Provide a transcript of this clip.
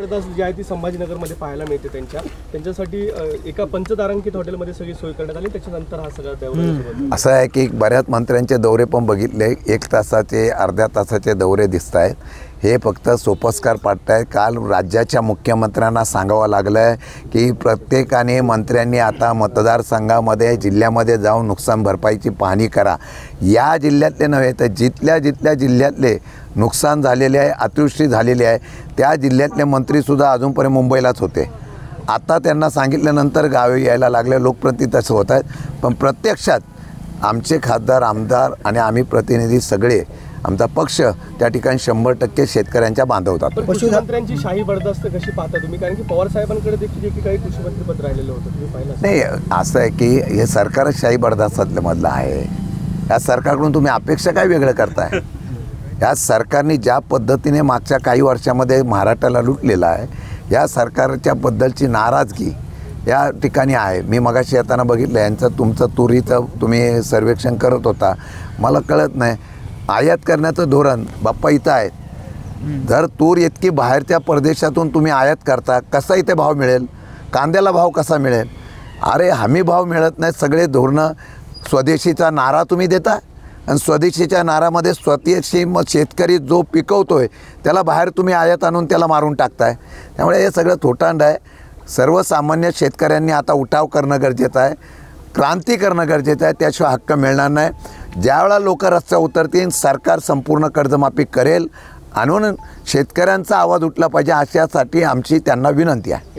जी आहे ती संभाजीनगरमध्ये पाहायला मिळते त्यांच्यासाठी एका पंचतारांकित हॉटेलमध्ये सगळी सोय करण्यात आली। त्याच्यानंतर हा सगळा दौरा असं आहे की बऱ्याच मंत्र्यांचे दौरे पण बघितले, 1 तासाचे अर्ध्या तासाचे दौरे दिसत आहेत। हे फक्त सोपस्कार पाडतायत। काल राज्याच्या मुख्यमंत्र्यांना सांगावं लागलं आहे की प्रत्येकाने मंत्र्यांनी आता मतदारसंघामध्ये जिल्ह्यामध्ये जाऊन नुकसान भरपाईची पाहणी करा। या जिल्ह्यातले नव्हे तर जिथल्या जिल्ह्यातले नुकसान झालेले आहे, अतिवृष्टी झालेली आहे, त्या जिल्ह्यातले मंत्रीसुद्धा अजूनपर्यंत मुंबईलाच होते। आता त्यांना सांगितल्यानंतर गावी यायला लागले, लोकप्रतिनिधी तसं होत आहेत। पण प्रत्यक्षात आमचे खासदार, आमदार आणि आम्ही प्रतिनिधी सगळे, आमचा पक्ष त्या ठिकाणी 100% शेतकऱ्यांच्या बांधवतात। कृषीमंत्र्यांची शाही बरदास्त कशी पाहता तुम्ही? कारण की पवार साहेबांकडे देखील एकेकाळी कृषीमंत्री पद राहिलेलं होतं, तुम्ही पाहिलं नाही। असं आहे की हे सरकारच शाही बरदास्तातलं आहे। या सरकारकडून तुम्ही अपेक्षा काय वेगळं करताय? या सरकारने ज्या पद्धतीने मागच्या काही वर्षामध्ये महाराष्ट्राला लुटलेला आहे, या सरकारच्या बद्दलची नाराजगी या ठिकाणी आहे। मी मगाशी येताना बघितलं यांचं तुमचं तुरीचं तुम्ही सर्वेक्षण करत होता, मला कळत नाही आयात करण्याचं धोरण बाप्पा इथं आहे। जर तूर इतकी बाहेरच्या परदेशातून तुम्ही आयात करता, कसा इथे भाव मिळेल? कांद्याला भाव कसा मिळेल? अरे हमी भाव मिळत नाही। सगळे धोरणं स्वदेशीचा नारा तुम्ही देता आणि स्वदेशीच्या नारामध्ये स्वदेशी शेतकरी जो पिकवतोय त्याला बाहेर तुम्ही आयात आणून त्याला मारून टाकताय। त्यामुळे हे सगळं थोटांड आहे। सर्वसामान्य शेतकऱ्यांनी आता उठाव करणं गरजेचं आहे, क्रांती करणं गरजेचं आहे, त्याशिवाय हक्क मिळणार नाही। ज्यावेळेला लोक रस्त्यावर उतरतील, सरकार संपूर्ण कर्जमाफी करेल, आणून शेतकऱ्यांचा आवाज उठला पाहिजे, अशासाठी आमची त्यांना विनंती आहे।